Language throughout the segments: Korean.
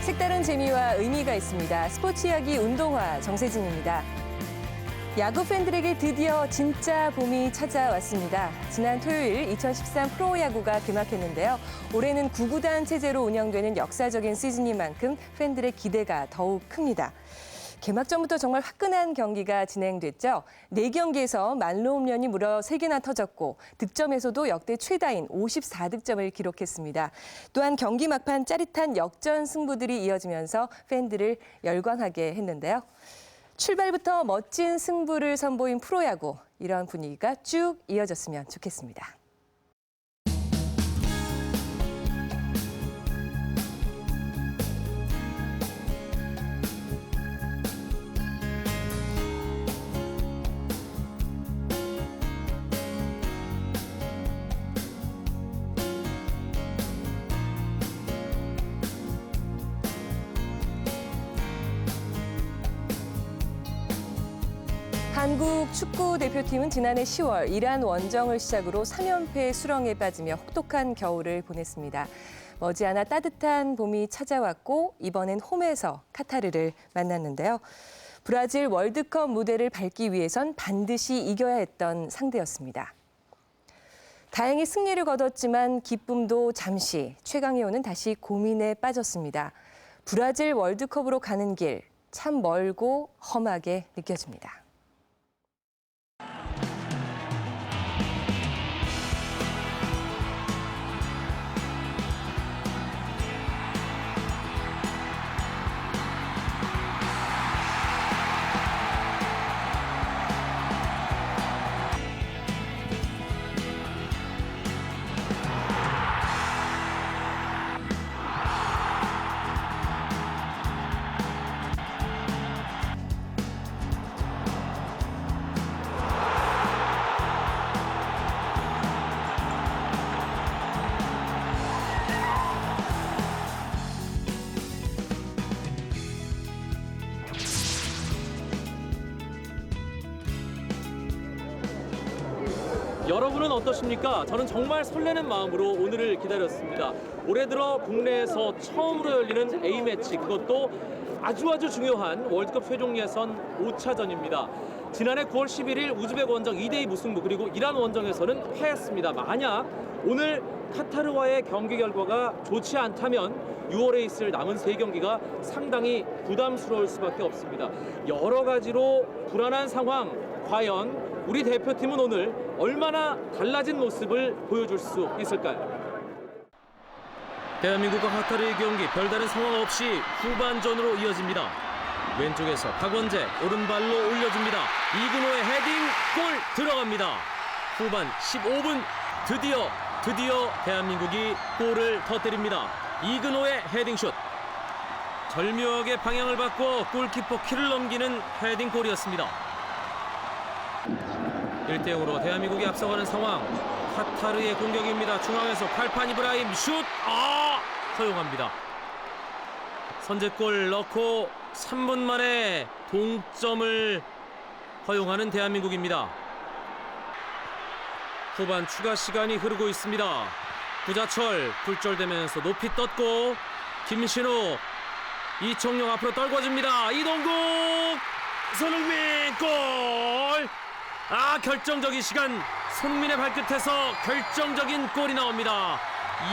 색다른 재미와 의미가 있습니다. 스포츠 이야기 운동화 정세진입니다. 야구 팬들에게 드디어 진짜 봄이 찾아왔습니다. 지난 토요일 2013 프로야구가 개막했는데요. 올해는 9구단 체제로 운영되는 역사적인 시즌인 만큼 팬들의 기대가 더욱 큽니다. 개막 전부터 정말 화끈한 경기가 진행됐죠. 4경기에서 만루 홈런이 무려 3개나 터졌고 득점에서도 역대 최다인 54득점을 기록했습니다. 또한 경기 막판 짜릿한 역전 승부들이 이어지면서 팬들을 열광하게 했는데요. 출발부터 멋진 승부를 선보인 프로야구, 이런 분위기가 쭉 이어졌으면 좋겠습니다. 한국 축구 대표팀은 지난해 10월 이란 원정을 시작으로 3연패 수렁에 빠지며 혹독한 겨울을 보냈습니다. 머지않아 따뜻한 봄이 찾아왔고 이번엔 홈에서 카타르를 만났는데요. 브라질 월드컵 무대를 밟기 위해선 반드시 이겨야 했던 상대였습니다. 다행히 승리를 거뒀지만 기쁨도 잠시, 최강희호는 다시 고민에 빠졌습니다. 브라질 월드컵으로 가는 길 참 멀고 험하게 느껴집니다. 여러분은 어떠십니까? 저는 정말 설레는 마음으로 오늘을 기다렸습니다. 올해 들어 국내에서 처음으로 열리는 A매치, 그것도 아주 중요한 월드컵 최종 예선 5차전입니다. 지난해 9월 11일 우즈벡 원정 2대2 무승부, 그리고 이란 원정에서는 패했습니다. 만약 오늘 카타르와의 경기 결과가 좋지 않다면 6월에 있을 남은 3경기가 상당히 부담스러울 수밖에 없습니다. 여러 가지로 불안한 상황, 과연 우리 대표팀은 오늘 얼마나 달라진 모습을 보여줄 수 있을까요? 대한민국과 카타르의 경기 별다른 상황 없이 후반전으로 이어집니다. 왼쪽에서 박원재 오른발로 올려줍니다. 이근호의 헤딩, 골 들어갑니다. 후반 15분 드디어 대한민국이 골을 터뜨립니다. 이근호의 헤딩슛. 절묘하게 방향을 바꿔 골키퍼 키를 넘기는 헤딩골이었습니다. 1대0으로 대한민국이 앞서가는 상황. 카타르의 공격입니다. 중앙에서 팔판 이브라임 슛! 허용합니다. 선제골 넣고 3분 만에 동점을 허용하는 대한민국입니다. 후반 추가 시간이 흐르고 있습니다. 구자철 굴절되면서 높이 떴고 김신욱, 이청용 앞으로 떨궈줍니다. 이동국, 손흥민 골! 결정적인 시간, 손흥민의 발끝에서 결정적인 골이 나옵니다.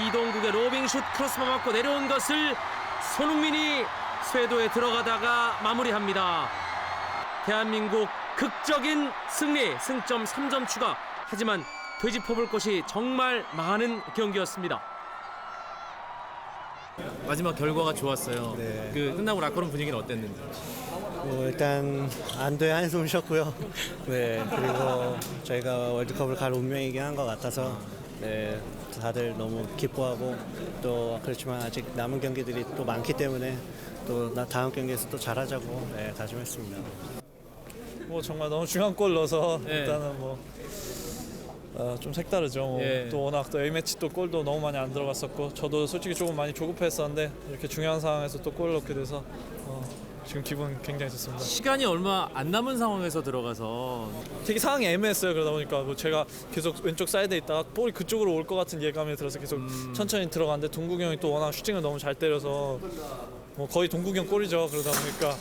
이동국의 로빙슛 크로스바 맞고 내려온 것을 손흥민이 쇄도에 들어가다가 마무리합니다. 대한민국 극적인 승리, 승점 3점 추가. 하지만 되짚어볼 것이 정말 많은 경기였습니다. 마지막 결과가 좋았어요. 네. 끝나고 라커룸 분위기는 어땠는지? 일단 안도의 한숨을 쉬었고요. 네, 그리고 저희가 월드컵을 갈 운명이긴 한 것 같아서 네, 다들 너무 기뻐하고 또 그렇지만 아직 남은 경기들이 또 많기 때문에 또 다음 경기에서 또 잘하자고 다짐했습니다. 정말 너무 중요한 골 넣어서 네. 일단은 좀 색다르죠. 또 워낙 또 A매치 또 골도 너무 많이 안 들어갔었고 저도 솔직히 조금 많이 조급했었는데 이렇게 중요한 상황에서 또 골 넣게 돼서 지금 기분 굉장히 좋습니다. 시간이 얼마 안 남은 상황에서 들어가서 되게 상황이 애매했어요. 그러다 보니까 제가 계속 왼쪽 사이드에 있다가 볼이 그쪽으로 올 것 같은 예감이 들어서 계속 천천히 들어갔는데 동국이 형이 또 워낙 슈팅을 너무 잘 때려서 뭐 거의 동구경 골이죠. 그러다 보니까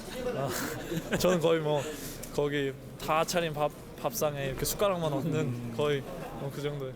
저는 거의 뭐 거기 다 차린 밥상에 이렇게 숟가락만 얹는 거의 뭐 그 정도예요.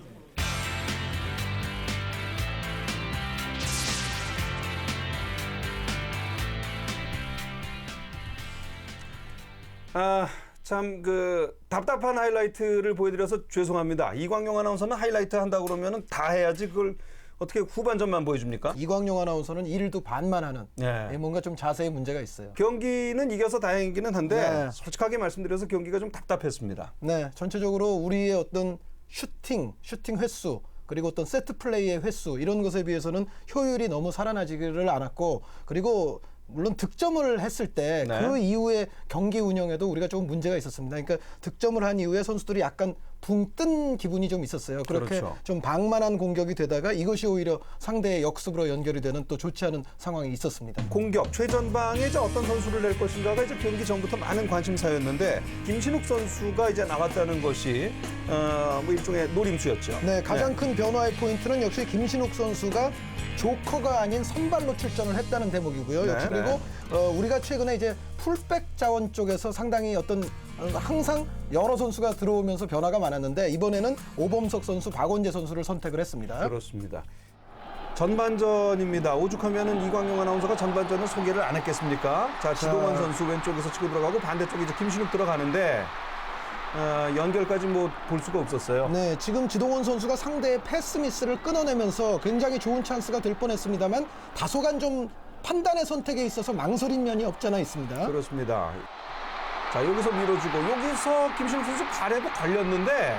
참 그 답답한 하이라이트를 보여드려서 죄송합니다. 이광용 아나운서는 하이라이트 한다고 그러면 다 해야지 그걸 어떻게 후반전만 보여줍니까? 이광용 아나운서는 일도 반만 하는 네. 뭔가 좀 자세에 문제가 있어요. 경기는 이겨서 다행이기는 한데 네. 솔직하게 말씀드려서 경기가 좀 답답했습니다. 네, 전체적으로 우리의 어떤 슈팅 횟수 그리고 어떤 세트 플레이의 횟수 이런 것에 비해서는 효율이 너무 살아나지를 않았고 그리고 물론 득점을 했을 때 그 네. 이후에 경기 운영에도 우리가 조금 문제가 있었습니다. 그러니까 득점을 한 이후에 선수들이 약간 붕 뜬 기분이 좀 있었어요. 그렇게 그렇죠. 좀 방만한 공격이 되다가 이것이 오히려 상대의 역습으로 연결이 되는 또 좋지 않은 상황이 있었습니다. 공격 최전방에 이제 어떤 선수를 낼 것인가가 이제 경기 전부터 많은 관심사였는데 김신욱 선수가 이제 나왔다는 것이 뭐 일종의 노림수였죠. 네, 가장 큰 변화의 포인트는 역시 김신욱 선수가 조커가 아닌 선발로 출전을 했다는 대목이고요. 네, 역시 그리고 우리가 최근에 이제 풀백 자원 쪽에서 상당히 어떤 항상 여러 선수가 들어오면서 변화가 많았는데 이번에는 오범석 선수, 박원재 선수를 선택을 했습니다. 그렇습니다. 전반전입니다. 오죽하면은 이광용 아나운서가 전반전을 소개를 안 했겠습니까? 자, 지동원 선수 왼쪽에서 치고 들어가고 반대쪽에 이제 김신욱 들어가는데 연결까지 뭐 볼 수가 없었어요. 네, 지금 지동원 선수가 상대의 패스 미스를 끊어내면서 굉장히 좋은 찬스가 될 뻔했습니다만 다소간 좀 판단의 선택에 있어서 망설인 면이 없잖아 있습니다. 그렇습니다. 자, 여기서 밀어주고 여기서 김신욱 선수 발에도 걸렸는데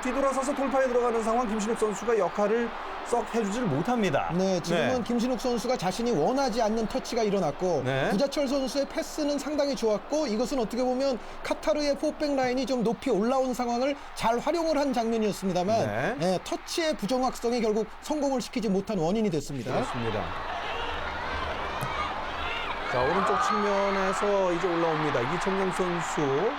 뒤돌아서서 돌파에 들어가는 상황 김신욱 선수가 역할을 썩 해주질 못합니다. 네, 지금은 김신욱 선수가 자신이 원하지 않는 터치가 일어났고 네. 구자철 선수의 패스는 상당히 좋았고 이것은 어떻게 보면 카타르의 포백 라인이 좀 높이 올라온 상황을 잘 활용을 한 장면이었습니다만 네. 네, 터치의 부정확성이 결국 성공을 시키지 못한 원인이 됐습니다. 그렇습니다. 자, 오른쪽 측면에서 이제 올라옵니다. 이청용 선수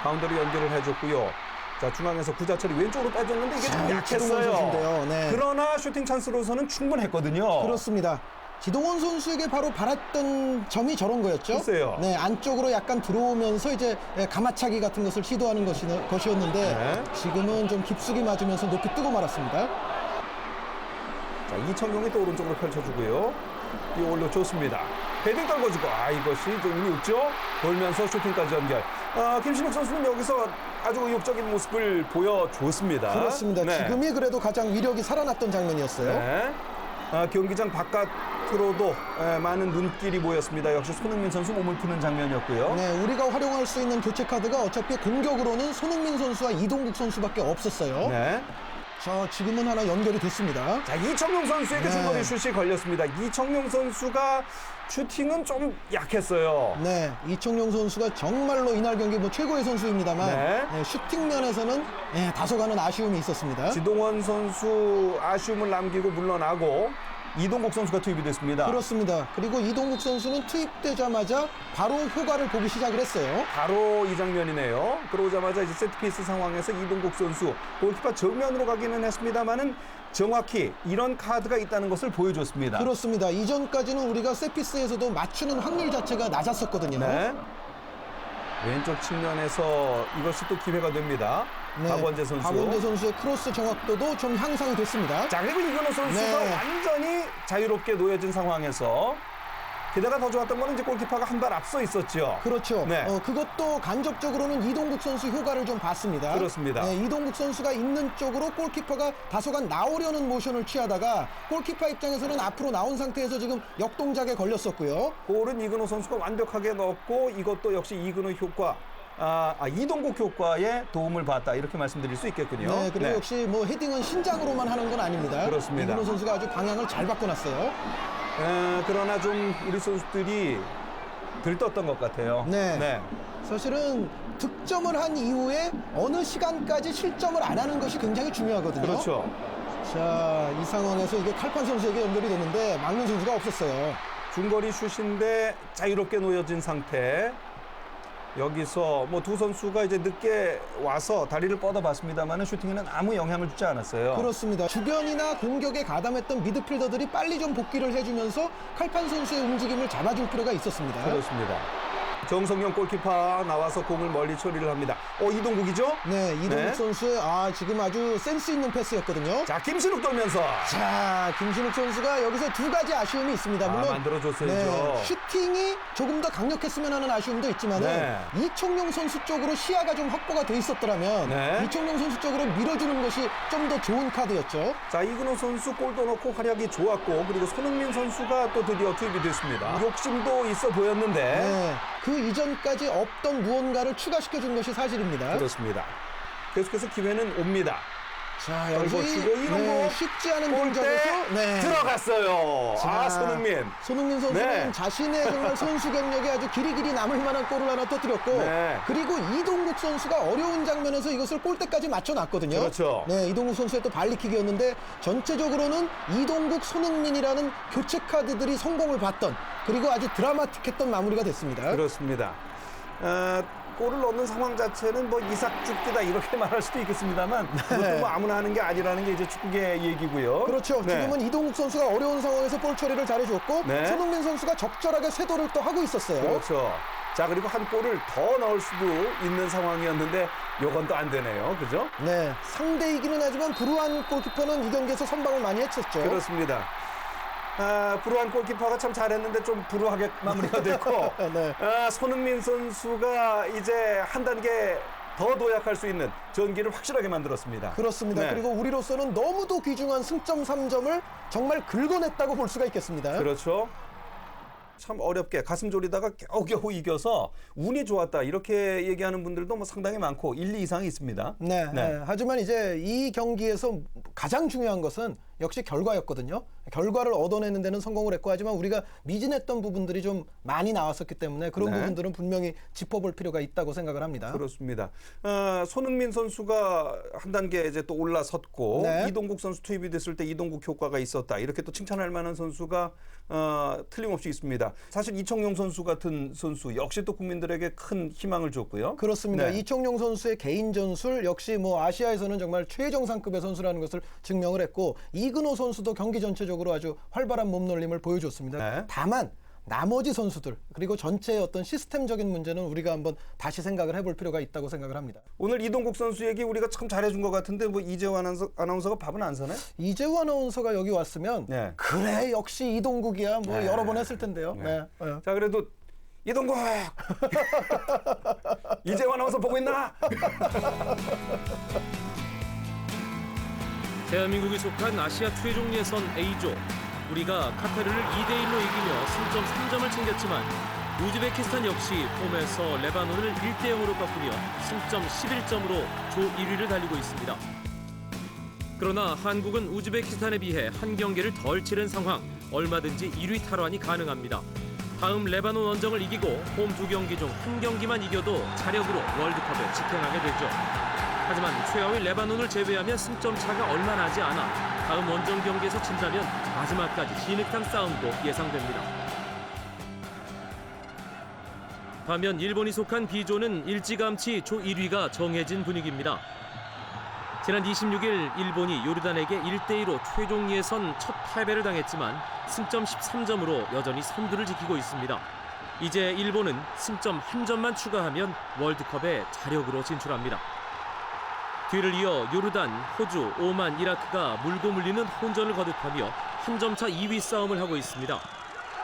가운데로 연결을 해줬고요. 자, 중앙에서 구자철이 왼쪽으로 빠졌는데 이게 좀 지동원 약했어요. 선수인데요. 네. 그러나 슈팅 찬스로서는 충분했거든요. 그렇습니다. 지동원 선수에게 바로 바랐던 점이 저런 거였죠. 글쎄요. 네, 안쪽으로 약간 들어오면서 이제 가마차기 같은 것을 시도하는 것이었는데 네. 지금은 좀 깊숙이 맞으면서 높이 뜨고 말았습니다. 자, 이청용이 또 오른쪽으로 펼쳐주고요. 이 올려줬습니다. 헤딩 떨궈주고 이것이 좀 운이 없죠. 돌면서 슈팅까지 연결. 김신욱 선수는 여기서 아주 의욕적인 모습을 보여줬습니다. 그렇습니다. 네. 지금이 그래도 가장 위력이 살아났던 장면이었어요. 네. 경기장 바깥으로도 많은 눈길이 모였습니다. 역시 손흥민 선수 몸을 푸는 장면이었고요. 네, 우리가 활용할 수 있는 교체 카드가 어차피 공격으로는 손흥민 선수와 이동국 선수밖에 없었어요. 네. 자, 지금은 하나 연결이 됐습니다. 자, 이청용 선수에게 네. 중거리 슛이 걸렸습니다. 이청용 선수가 슈팅은 좀 약했어요. 네, 이청용 선수가 정말로 이날 경기 뭐 최고의 선수입니다만 네. 네, 슈팅 면에서는 다소간은 아쉬움이 있었습니다. 지동원 선수 아쉬움을 남기고 물러나고 이동국 선수가 투입이 됐습니다. 그렇습니다. 그리고 이동국 선수는 투입되자마자 바로 효과를 보기 시작을 했어요. 바로 이 장면이네요. 들어오자마자 이제 세트피스 상황에서 이동국 선수 골키퍼 정면으로 가기는 했습니다만은 정확히 이런 카드가 있다는 것을 보여줬습니다. 그렇습니다. 이전까지는 우리가 세피스에서도 맞추는 확률 자체가 낮았었거든요. 네. 왼쪽 측면에서 이것이 또 기회가 됩니다. 네, 박원재 선수. 박원재 선수의 크로스 정확도도 좀 향상이 됐습니다. 자, 그리고 이근호 선수가 네. 완전히 자유롭게 놓여진 상황에서 게다가 더 좋았던 거는 이제 골키퍼가 한 발 앞서 있었죠. 그렇죠. 네. 그것도 간접적으로는 이동국 선수 효과를 좀 봤습니다. 그렇습니다. 네, 이동국 선수가 있는 쪽으로 골키퍼가 다소간 나오려는 모션을 취하다가 골키퍼 입장에서는 앞으로 나온 상태에서 지금 역동작에 걸렸었고요. 골은 이근호 선수가 완벽하게 넣었고 이것도 역시 이근호 효과, 이동국 효과에 도움을 받았다 이렇게 말씀드릴 수 있겠군요. 네, 그리고 역시 뭐 헤딩은 신장으로만 하는 건 아닙니다. 그렇습니다. 이근호 선수가 아주 방향을 잘 바꿔놨어요. 그러나 좀 우리 선수들이 들떴던 것 같아요. 네. 사실은 득점을 한 이후에 어느 시간까지 실점을 안 하는 것이 굉장히 중요하거든요. 그렇죠. 자, 이 상황에서 이게 칼판 선수에게 연결이 됐는데 막는 선수가 없었어요. 중거리 슛인데 자유롭게 놓여진 상태. 여기서 뭐 두 선수가 이제 늦게 와서 다리를 뻗어봤습니다만은 슈팅에는 아무 영향을 주지 않았어요. 그렇습니다. 주변이나 공격에 가담했던 미드필더들이 빨리 좀 복귀를 해주면서 칼판 선수의 움직임을 잡아줄 필요가 있었습니다. 그렇습니다. 정성영 골키퍼 나와서 공을 멀리 처리를 합니다. 이동국이죠? 네, 이동국 네. 선수의 지금 아주 센스 있는 패스였거든요. 자, 김신욱 돌면서. 자, 김신욱 선수가 여기서 두 가지 아쉬움이 있습니다. 물론 만들어줬어야죠. 네, 슈팅이 조금 더 강력했으면 하는 아쉬움도 있지만 네. 이청용 선수 쪽으로 시야가 좀 확보가 돼 있었더라면 네. 이청용 선수 쪽으로 밀어주는 것이 좀 더 좋은 카드였죠. 자, 이근호 선수 골도 넣고 활약이 좋았고 그리고 손흥민 선수가 또 드디어 투입이 됐습니다. 욕심도 있어 보였는데 네, 그 이전까지 없던 무언가를 추가시켜준 것이 사실입니다. 그렇습니다. 계속해서 기회는 옵니다. 자, 여기서 치고 이동국 쉽지 않은 골대 동작에서 들어갔어요. 자, 손흥민. 손흥민 선수는 네. 자신의 정말 선수 경력에 아주 길이길이 남을 만한 골을 하나 터뜨렸고 네. 그리고 이동국 선수가 어려운 장면에서 이것을 골대까지 맞춰놨거든요. 그렇죠. 네, 이동국 선수의 또 발리킥이었는데 전체적으로는 이동국, 손흥민이라는 교체 카드들이 성공을 봤던 그리고 아주 드라마틱했던 마무리가 됐습니다. 그렇습니다. 골을 넣는 상황 자체는 뭐 이삭죽기다 이렇게 말할 수도 있겠습니다만 그것도 뭐 아무나 하는 게 아니라는 게 이제 축구계 얘기고요. 그렇죠. 네. 지금은 이동국 선수가 어려운 상황에서 볼 처리를 잘해줬고 네. 손흥민 선수가 적절하게 쇄도를 또 하고 있었어요. 그렇죠. 자, 그리고 한 골을 더 넣을 수도 있는 상황이었는데 요건 또 안 되네요. 그죠? 네, 상대이기는 하지만 브루한 골키퍼는 이 경기에서 선방을 많이 해쳤죠. 그렇습니다. 브루한 골키퍼가 참 잘했는데 좀 불우하게 마무리가 됐고 네. 손흥민 선수가 이제 한 단계 더 도약할 수 있는 전기를 확실하게 만들었습니다. 그렇습니다. 네. 그리고 우리로서는 너무도 귀중한 승점 3점을 정말 긁어냈다고 볼 수가 있겠습니다. 그렇죠. 참 어렵게 가슴 졸이다가 겨우겨우 이겨서 운이 좋았다 이렇게 얘기하는 분들도 뭐 상당히 많고 1, 2 이상이 있습니다. 네. 하지만 이제 이 경기에서 가장 중요한 것은 역시 결과였거든요. 결과를 얻어내는 데는 성공을 했고 하지만 우리가 미진했던 부분들이 좀 많이 나왔었기 때문에 그런 네. 부분들은 분명히 짚어볼 필요가 있다고 생각을 합니다. 그렇습니다. 손흥민 선수가 한 단계 이제 또 올라섰고 네. 이동국 선수 투입이 됐을 때 이동국 효과가 있었다. 이렇게 또 칭찬할 만한 선수가 틀림없이 있습니다. 사실 이청용 선수 같은 선수 역시 또 국민들에게 큰 희망을 줬고요. 그렇습니다. 네. 이청용 선수의 개인 전술 역시 뭐 아시아에서는 정말 최정상급의 선수라는 것을 증명을 했고 이근호 선수도 경기 전체적으로 아주 활발한 몸놀림을 보여줬습니다. 네. 다만 나머지 선수들 그리고 전체의 어떤 시스템적인 문제는 우리가 한번 다시 생각을 해볼 필요가 있다고 생각을 합니다. 오늘 이동국 선수 얘기 우리가 참 잘해준 것 같은데 뭐 이재호 아나운서가 밥은 안 사네? 이재호 아나운서가 여기 왔으면 네. 그래 역시 이동국이야 뭐 네. 여러 번 했을 텐데요. 네. 네. 자, 그래도 이동국 이재호 아나운서 보고 있나? 대한민국이 속한 아시아 최종 예선 A조. 우리가 카타르를 2대1로 이기며 승점 3점을 챙겼지만 우즈베키스탄 역시 홈에서 레바논을 1대0으로 꺾으며 승점 11점으로 조 1위를 달리고 있습니다. 그러나 한국은 우즈베키스탄에 비해 한 경기를 덜 치른 상황, 얼마든지 1위 탈환이 가능합니다. 다음 레바논 원정을 이기고 홈 2경기 중 한 경기만 이겨도 자력으로 월드컵에 직행하게 되죠. 하지만 최하위 레바논을 제외하면 승점 차가 얼마 나지 않아 다음 원정 경기에서 진다면 마지막까지 진흙탕 싸움도 예상됩니다. 반면 일본이 속한 B조는 일찌감치 조 1위가 정해진 분위기입니다. 지난 26일 일본이 요르단에게 1대2로 최종 예선 첫 패배를 당했지만 승점 13점으로 여전히 선두를 지키고 있습니다. 이제 일본은 승점 한 점만 추가하면 월드컵에 자력으로 진출합니다. 뒤를 이어 요르단, 호주, 오만, 이라크가 물고 물리는 혼전을 거듭하며 한 점 차 2위 싸움을 하고 있습니다.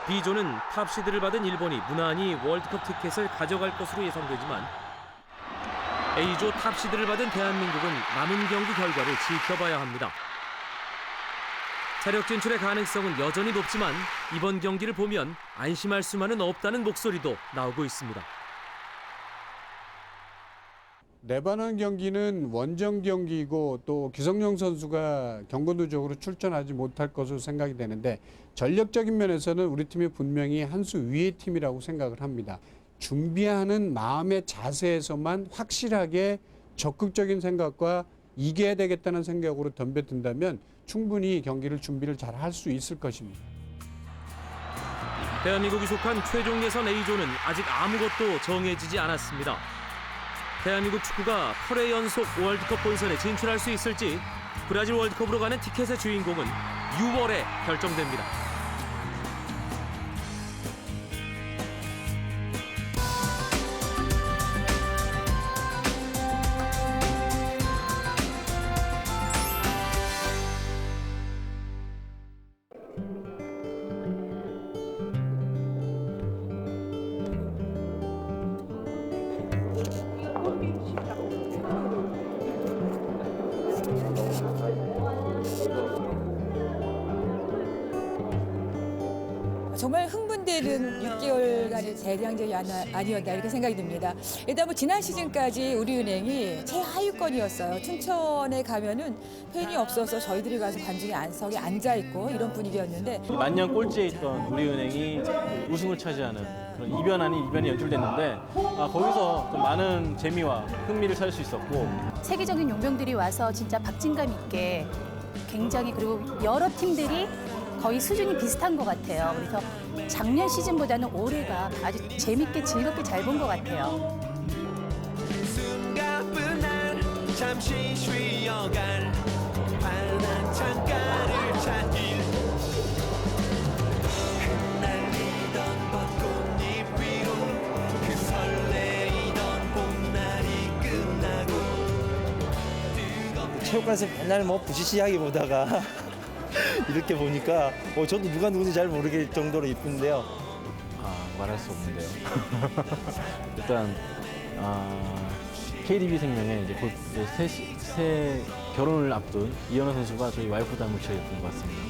B조는 탑시드를 받은 일본이 무난히 월드컵 티켓을 가져갈 것으로 예상되지만 A조 탑시드를 받은 대한민국은 남은 경기 결과를 지켜봐야 합니다. 자력 진출의 가능성은 여전히 높지만 이번 경기를 보면 안심할 수만은 없다는 목소리도 나오고 있습니다. 레바논 경기는 원정 경기이고 또 기성용 선수가 경고 누적으로 출전하지 못할 것으로 생각이 되는데 전력적인 면에서는 우리 팀이 분명히 한 수 위의 팀이라고 생각을 합니다. 준비하는 마음의 자세에서만 확실하게 적극적인 생각과 이겨야 되겠다는 생각으로 덤벼든다면 충분히 경기를 준비를 잘 할 수 있을 것입니다. 대한민국이 속한 최종 예선 A조는 아직 아무것도 정해지지 않았습니다. 대한민국 축구가 8회 연속 월드컵 본선에 진출할 수 있을지 브라질 월드컵으로 가는 티켓의 주인공은 6월에 결정됩니다. 정말 흥분되는 6개월간의 재량전이 아니었나 이렇게 생각이 듭니다. 일단 뭐 지난 시즌까지 우리은행이 최하위권이었어요. 춘천에 가면은 팬이 없어서 저희들이 가서 관중의 안석에 앉아 있고 이런 분위기였는데 만년 꼴찌에 있던 우리은행이 우승을 차지하는 그런 이변 아닌 이변이 연출됐는데 거기서 좀 많은 재미와 흥미를 찾을 수 있었고 세계적인 용병들이 와서 진짜 박진감 있게 굉장히 그리고 여러 팀들이 거의 수준이 비슷한 것 같아요. 그래서 작년 시즌보다는 올해가 아주 재밌게 즐겁게 잘 본 것 같아요. 숨가쁜 날 잠시 쉬어갈 파란 창가를 찾길 흩날리던 벚꽃잎 위로 그 설레이던 봄날이 끝나고 체육관에서 맨날 뭐 부시시하게 보다가 이렇게 보니까 저도 누가 누군지 잘 모르겠을 정도로 이쁜데요. 말할 수 없는데요. 일단 KDB 생명에 이제 곧 새 결혼을 앞둔 이현우 선수가 저희 와이프 닮은 제일 예쁜 것 같습니다.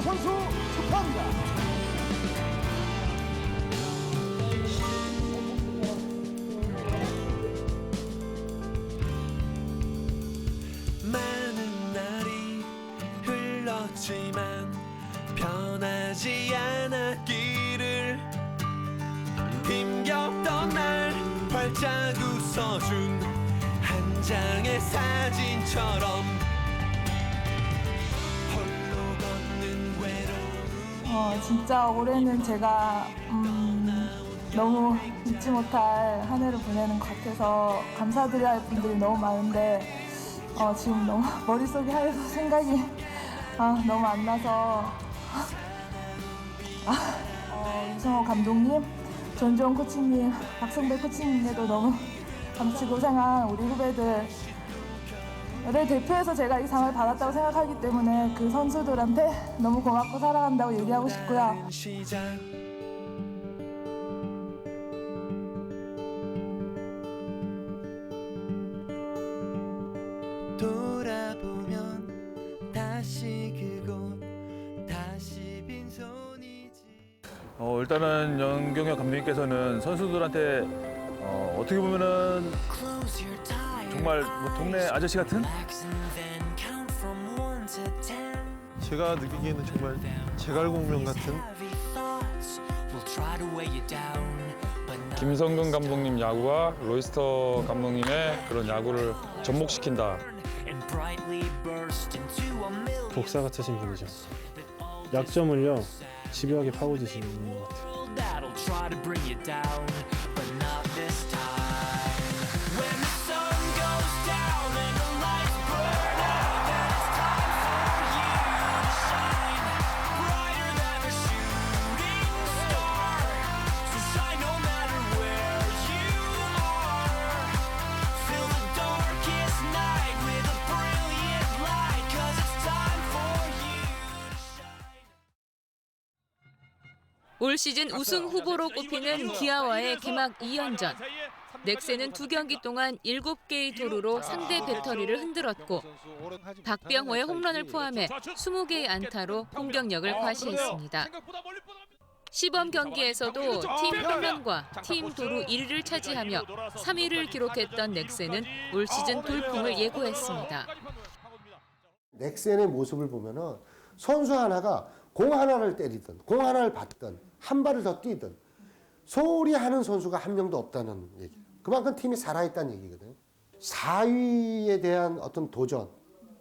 선수 축하합니다. 많은 날이 흘렀지만 변하지 않았기를 힘겹던 날 활짝 웃어준 한 장의 사진처럼 진짜 올해는 제가 너무 잊지 못할 한 해를 보내는 것 같아서 감사드려야 할 분들이 너무 많은데 지금 너무 머릿속에 하얘서 생각이 너무 안 나서 유성호 감독님, 전주원 코치님, 박성배 코치님께도 너무 같이 고생한 우리 후배들 를 대표해서 제가 이 상을 받았다고 생각하기 때문에 그 선수들한테 너무 고맙고 사랑한다고 얘기하고 싶고요. 돌아보면 다시 그곳 다시 빈손이지. 일단은 연경혁 감독님께서는 선수들한테 어떻게 보면은 정말 뭐 동네 아저씨 같은? 제가 느끼기에는 정말 제갈공명 같은. 김성근 감독님 야구와 로이스터 감독님의 그런 야구를 접목시킨다. 복사 같으신 분이죠. 약점을요 집요하게 파고드시는 것 같아요. 올 시즌 우승 후보로 꼽히는 기아와의 개막 2연전. 넥센은 2경기 동안 7개의 도루로 상대 배터리를 흔들었고 박병호의 홈런을 포함해 20개의 안타로 공격력을 과시했습니다. 시범 경기에서도 팀 홈런과 팀 도루 1위를 차지하며 3위를 기록했던 넥센은 올 시즌 돌풍을 예고했습니다. 넥센의 모습을 보면은 선수 하나가 공 하나를 때리든 공 하나를 받든 한 발을 더 뛰든 소홀히 하는 선수가 한 명도 없다는 얘기예요. 그만큼 팀이 살아있다는 얘기거든요. 4위에 대한 어떤 도전,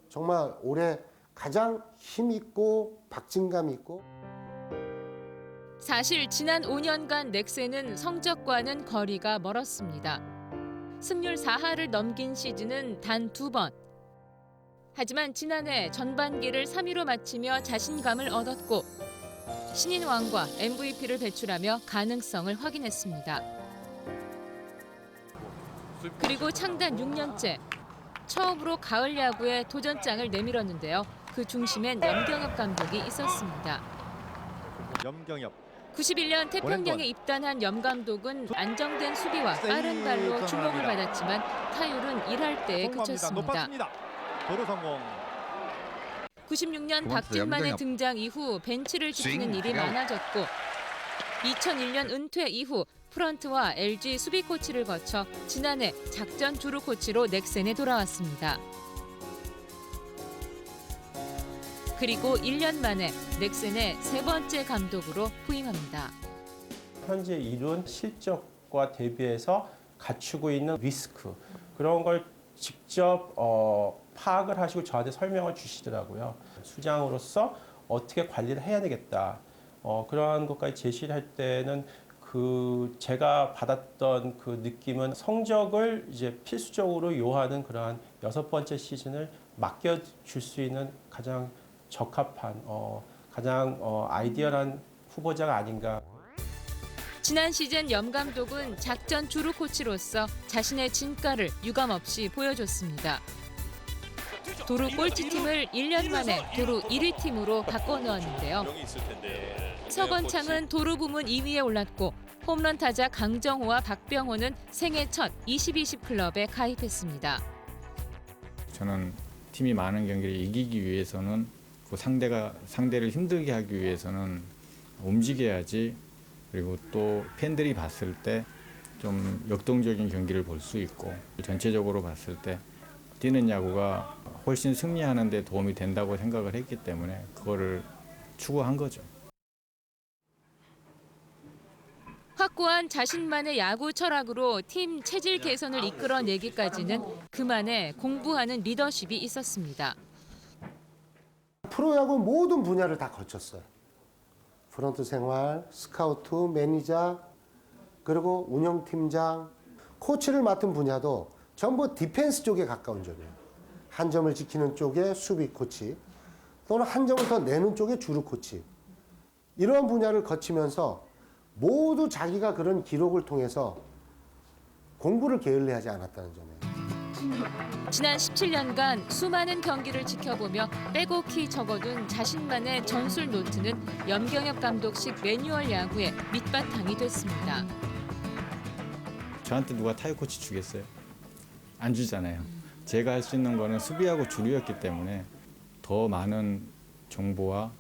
정말 올해 가장 힘있고 박진감 있고. 사실 지난 5년간 넥센은 성적과는 거리가 멀었습니다. 승률 4할을 넘긴 시즌은 단 2번. 하지만 지난해 전반기를 3위로 마치며 자신감을 얻었고 신인 왕과 MVP를 배출하며 가능성을 확인했습니다. 그리고 창단 6년째 처음으로 가을 야구에 도전장을 내밀었는데요. 그 중심엔 염경엽 감독이 있었습니다. 염경엽. 91년 태평양에 입단한 염 감독은 안정된 수비와 빠른 발로 주목을 받았지만 타율은 1할 때에 그쳤습니다. 도루 성공. 96년 박진만의 등장 이후 벤치를 지키는 일이 많아졌고 2001년 은퇴 이후 프런트와 LG 수비 코치를 거쳐 지난해 작전 주루 코치로 넥센에 돌아왔습니다. 그리고 1년 만에 넥센의 3번째 감독으로 부임합니다. 현재 이룬 실적과 대비해서 갖추고 있는 리스크 그런 걸 직접 파악을 하시고 저한테 설명을 주시더라고요. 수장으로서 어떻게 관리를 해야 되겠다. 그러한 것까지 제시를 할 때는 제가 받았던 그 느낌은 성적을 이제 필수적으로 요하는 그러한 6번째 시즌을 맡겨줄 수 있는 가장 적합한, 가장 아이디어한 후보자가 아닌가. 지난 시즌 염 감독은 작전 주루 코치로서 자신의 진가를 유감없이 보여줬습니다. 도루 꼴찌팀을 1년 만에 도루 1위 팀으로 바꿔놓았는데요. 서건창은 도루 부문 2위에 올랐고 홈런 타자 강정호와 박병호는 생애 첫 20-20 클럽에 가입했습니다. 저는 팀이 많은 경기를 이기기 위해서는 그 상대를 힘들게 하기 위해서는 움직여야지. 그리고 또 팬들이 봤을 때 좀 역동적인 경기를 볼 수 있고 전체적으로 봤을 때 뛰는 야구가 훨씬 승리하는 데 도움이 된다고 생각을 했기 때문에 그거를 추구한 거죠. 확고한 자신만의 야구 철학으로 팀 체질 개선을 이끌어내기까지는 그만의 공부하는 리더십이 있었습니다. 프로야구 모든 분야를 다 거쳤어요. 프런트 생활, 스카우트, 매니저, 그리고 운영팀장, 코치를 맡은 분야도 전부 디펜스 쪽에 가까운 점이에요. 한 점을 지키는 쪽에 수비 코치, 또는 한 점을 더 내는 쪽에 주루 코치. 이러한 분야를 거치면서 모두 자기가 그런 기록을 통해서 공부를 게을리하지 않았다는 점이에요. 지난 17년간 수많은 경기를 지켜보며 빼곡히 적어둔 자신만의 전술 노트는 염경엽 감독식 매뉴얼 야구의 밑바탕이 됐습니다. 저한테 누가 타격 코치 주겠어요? 안 주잖아요. 제가 할 수 있는 거는 수비하고 주루였기 때문에 더 많은 정보와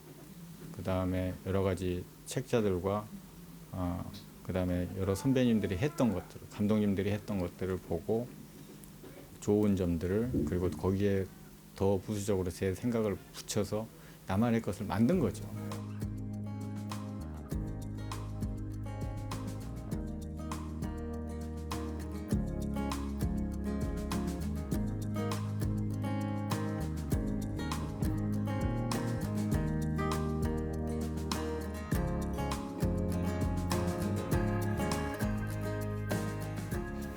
그다음에 여러 가지 책자들과 그다음에 여러 선배님들이 했던 것들, 감독님들이 했던 것들을 보고 좋은 점들을 그리고 거기에 더 부수적으로 제 생각을 붙여서 나만의 것을 만든 거죠.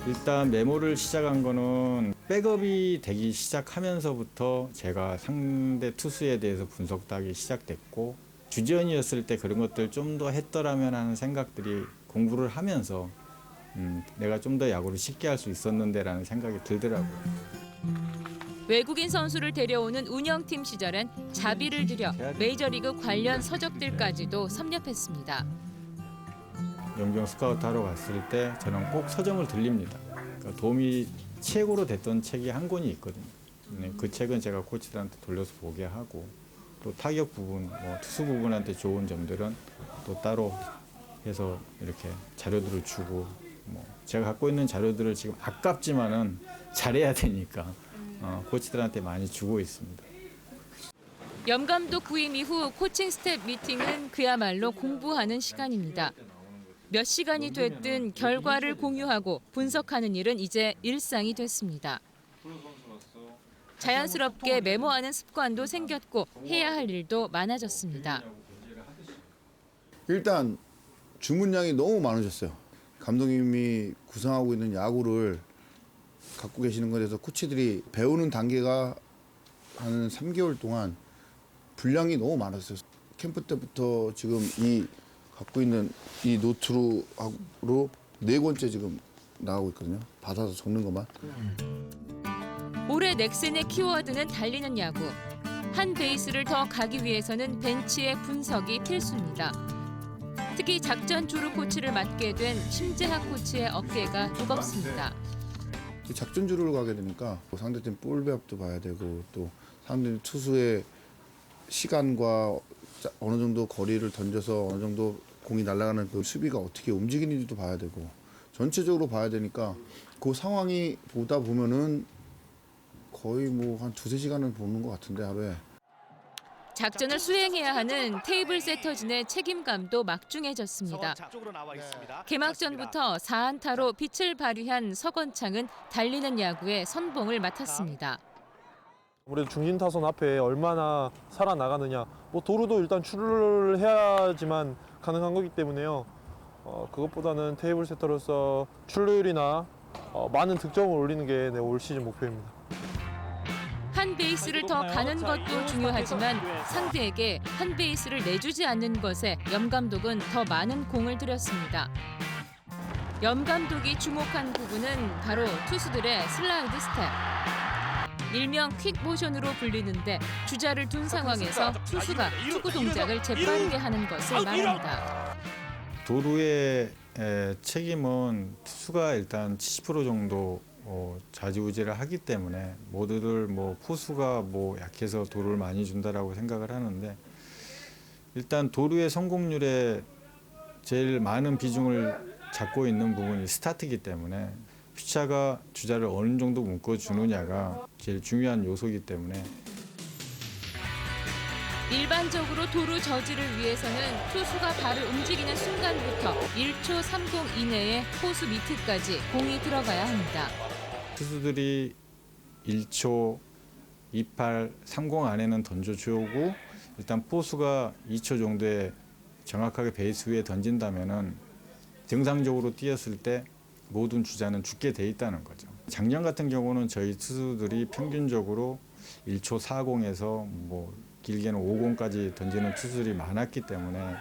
일단 메모를 시작한 거는 백업이 되기 시작하면서부터 제가 상대 투수에 대해서 분석도 하기 시작됐고 주전이었을 때 그런 것들 좀 더 했더라면 하는 생각들이 공부를 하면서 내가 좀 더 야구를 쉽게 할 수 있었는데라는 생각이 들더라고요. 외국인 선수를 데려오는 운영팀 시절엔 자비를 들여 메이저리그 관련 서적들까지도 섭렵했습니다. 연경 스카우트 하러 갔을 때 저는 꼭 서점을 들립니다. 그러니까 도움이 최고로 됐던 책이 한 권이 있거든요. 그 책은 제가 코치들한테 돌려서 보게 하고 또 타격 부분, 투수 부분한테 좋은 점들은 또 따로 해서 이렇게 자료들을 주고 제가 갖고 있는 자료들을 지금 아깝지만은 잘해야 되니까 코치들한테 많이 주고 있습니다. 염 감독 부임 이후 코칭 스텝 미팅은 그야말로 공부하는 시간입니다. 몇 시간이 됐든 결과를 공유하고 분석하는 일은 이제 일상이 됐습니다. 자연스럽게 메모하는 습관도 생겼고 해야 할 일도 많아졌습니다. 일단 주문량이 너무 많으셨어요. 감독님이 구상하고 있는 야구를 갖고 계시는 것에 대해서 코치들이 배우는 단계가 한 3개월 동안 분량이 너무 많았어요. 캠프 때부터 지금 이 갖고 있는 이 노트로 4권째 지금 나가고 있거든요. 받아서 적는 것만. 올해 넥센의 키워드는 달리는 야구. 한 베이스를 더 가기 위해서는 벤치의 분석이 필수입니다. 특히 작전 주루 코치를 맡게 된 심재학 코치의 어깨가 무겁습니다. 작전 주루를 가게 되니까 상대팀 볼 배합도 봐야 되고 또 상대 투수의 시간과 어느 정도 거리를 던져서 어느 정도 공이 날아가는 그 수비가 어떻게 움직이는지도 봐야 되고 전체적으로 봐야 되니까 그 상황이 보다 보면은 거의 한 2-3시간은 보는 것 같은데 하루에. 작전을 수행해야 하는 테이블 세터진의 책임감도 막중해졌습니다. 개막전부터 4안타로 빛을 발휘한 서건창은 달리는 야구의 선봉을 맡았습니다. 아무래도 중심 타선 앞에 얼마나 살아나가느냐. 도루도 일단 출루를 해야지만 가능한 거기 때문에요. 그것보다는 테이블 세터로서 출루율이나 많은 득점을 올리는 게 올 시즌 목표입니다. 한 베이스를 더 가는 것도 중요하지만 상대에게 한 베이스를 내주지 않는 것에 염 감독은 더 많은 공을 들였습니다. 염 감독이 주목한 부분은 바로 투수들의 슬라이드 스텝. 일명 퀵 모션으로 불리는데 주자를 둔 상황에서 투수가 투구 동작을 재빠르게 하는 것을 말합니다. 도루의 책임은 투수가 일단 70% 정도 좌지우지를 하기 때문에 모두들 포수가 약해서 도루를 많이 준다라고 생각을 하는데 일단 도루의 성공률에 제일 많은 비중을 잡고 있는 부분이 스타트이기 때문에 피차가 주자를 어느 정도 묶어주느냐가 제일 중요한 요소이기 때문에 일반적으로 도루 저지를 위해서는 투수가 발을 움직이는 순간부터 1초 30 이내에 포수 밑에까지 공이 들어가야 합니다. 투수들이 1초 28, 30 안에는 던져주고 일단 포수가 2초 정도에 정확하게 베이스 위에 던진다면은 정상적으로 뛰었을 때 모든 주자는 죽게 돼 있다는 거죠. 작년 같은 경우는 저희 투수들이 평균적으로 1초 40에서 길게는 50까지 던지는 투수들이 많았기 때문에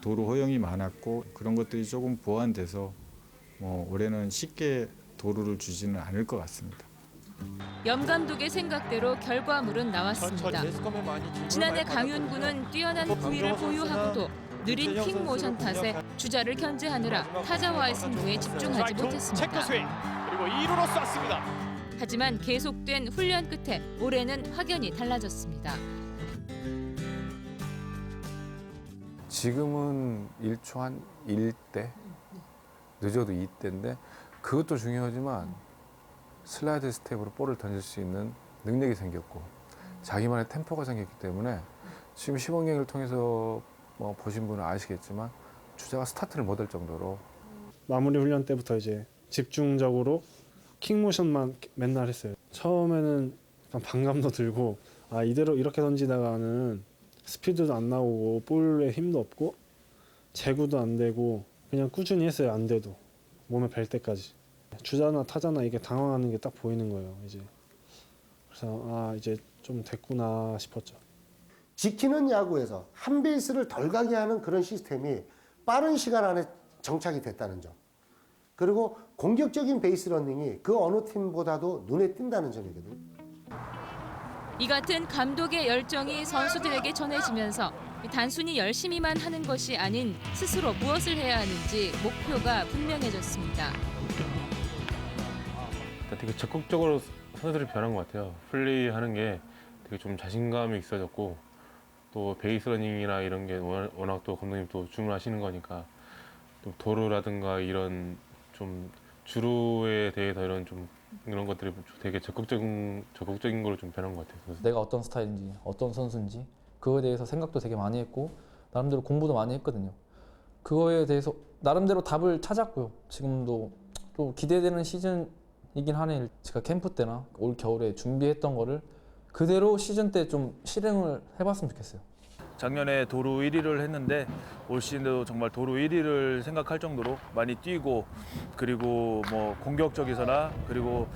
도루 허용이 많았고 그런 것들이 조금 보완돼서 올해는 쉽게 도루를 주지는 않을 것 같습니다. 염 감독의 생각대로 결과물은 나왔습니다. 지난해 강윤구는 뛰어난 부위를 보유하고도 느린 킥 모션 탓에 주자를 견제하느라 타자와의 승부에 집중하지 못했습니다. 그리고 2루로 쐈습니다. 하지만 계속된 훈련 끝에 올해는 확연히 달라졌습니다. 지금은 1초 한 1대, 늦어도 2대인데 그것도 중요하지만 슬라이드 스텝으로 볼을 던질 수 있는 능력이 생겼고 자기만의 템포가 생겼기 때문에 지금 시범경기를 통해서 보신 분은 아시겠지만 주자가 스타트를 못할 정도로 마무리 훈련 때부터 이제 집중적으로 킥모션만 맨날 했어요. 처음에는 약간 반감도 들고 이대로 이렇게 던지다가는 스피드도 안 나오고 볼에 힘도 없고 제구도 안 되고 그냥 꾸준히 했어요. 안 돼도 몸에 뵐 때까지 주자나 타자나 이게 당황하는 게 딱 보이는 거예요. 이제 그래서 이제 좀 됐구나 싶었죠. 지키는 야구에서 한 베이스를 덜 가게 하는 그런 시스템이 빠른 시간 안에 정착이 됐다는 점. 그리고 공격적인 베이스 러닝이 그 어느 팀보다도 눈에 띈다는 점이거든요. 이 같은 감독의 열정이 선수들에게 전해지면서 단순히 열심히만 하는 것이 아닌 스스로 무엇을 해야 하는지 목표가 분명해졌습니다. 되게 적극적으로 선수들이 변한 것 같아요. 플레이하는 게 되게 좀 자신감이 있어졌고 또 베이스 러닝이나 이런 게 워낙 또 감독님 또 주문하시는 거니까 또 도루라든가 이런 좀 주루에 대해서 이런 것들이 되게 적극적인 걸로 좀 변한 것 같아요. 내가 어떤 스타일인지, 어떤 선수인지 그거에 대해서 생각도 되게 많이 했고 나름대로 공부도 많이 했거든요. 그거에 대해서 나름대로 답을 찾았고요. 지금도 또 기대되는 시즌이긴 하네. 제가 캠프 때나 올 겨울에 준비했던 거를 그대로 시즌 때 좀 실행을 해봤으면 좋겠어요. 작년에 도루 1위를 했는데 올 시즌도 정말 도루 1위를 생각할 정도로 많이 뛰고 그리고 뭐 공격적에서나 그리고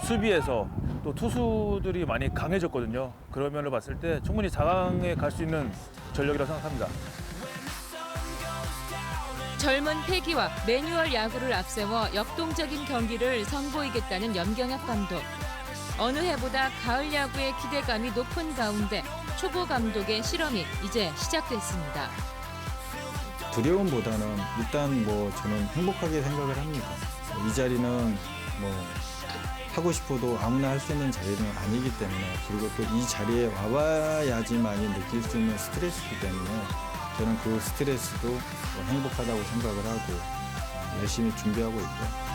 수비에서 또 투수들이 많이 강해졌거든요. 그런 면을 봤을 때 충분히 4강에 갈 수 있는 전력이라고 생각합니다. 젊은 패기와 매뉴얼 야구를 앞세워 역동적인 경기를 선보이겠다는 염경엽 감독. 어느 해보다 가을 야구의 기대감이 높은 가운데 초보 감독의 실험이 이제 시작됐습니다. 두려움보다는 일단 뭐 저는 행복하게 생각을 합니다. 이 자리는 뭐 하고 싶어도 아무나 할 수 있는 자리는 아니기 때문에 그리고 또 이 자리에 와봐야지만이 느낄 수 있는 스트레스이기 때문에 저는 그 스트레스도 행복하다고 생각을 하고 열심히 준비하고 있고.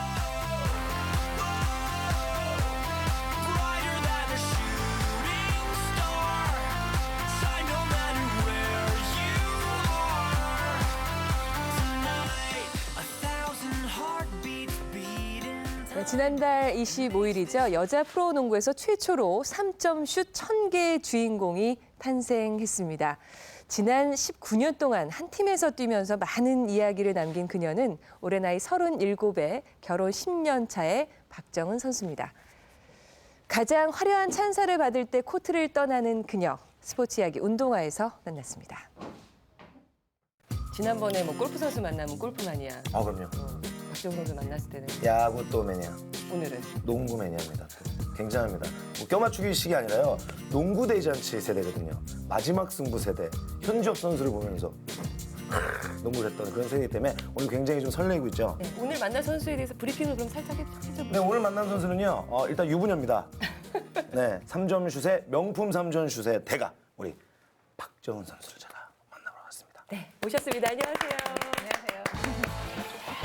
지난달 25일이죠. 여자 프로농구에서 최초로 3점 슛 1000개의 주인공이 탄생했습니다. 지난 19년 동안 한 팀에서 뛰면서 많은 이야기를 남긴 그녀는 올해 나이 37에 결혼 10년 차의 박정은 선수입니다. 가장 화려한 찬사를 받을 때 코트를 떠나는 그녀. 스포츠 이야기 운동화에서 만났습니다. 지난번에 뭐 골프 선수 만나면 골프 마니아. 그럼요. 박정은 선수 만났을 때는 야구 또 매니아. 오늘은 농구 매니아입니다. 굉장합니다. 뭐 껴맞추기식이 아니라요. 농구 대잔치 세대거든요. 마지막 승부 세대. 현지업 선수를 보면서 농구를 했던 그런 세대이기 때문에 오늘 굉장히 좀 설레고 있죠. 네, 오늘 만날 선수에 대해서 브리핑을 그럼 살짝 해주세요. 네, 오늘 만난 선수는요. 일단 유부녀입니다. 네, 3점 슛의 명품 3점 슛의 대가 우리 박정은 선수를 제가 만나보러 갔습니다. 네, 모셨습니다. 안녕하세요. 안녕하세요.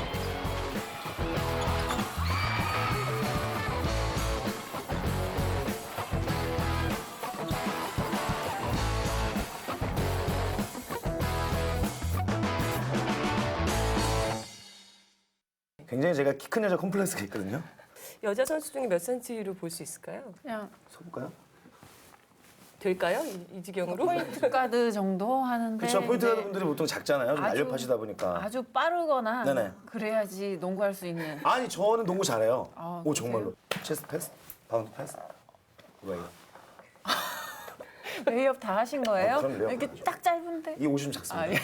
굉장히 제가 키 큰 여자 콤플렉스가 있거든요. 여자 선수 중에 몇 센치로 볼 수 있을까요? 그냥 서볼까요? 될까요? 이 지경으로? 포인트 가드 정도 하는데. 그렇죠. 포인트 가드 분들이 보통 작잖아요. 좀 아주- 날렵하시다 보니까. 아주 빠르거나 네네. 그래야지 농구할 수 있는. 아니 저는 농구 잘해요. 오 그러세요? 정말로. 체스트 패스, 바운드 패스. 이거예요. 웨이업 다 하신 거예요? 그럼요. 이렇게 딱 짧은데. 이 옷이 좀 작습니다. 아니.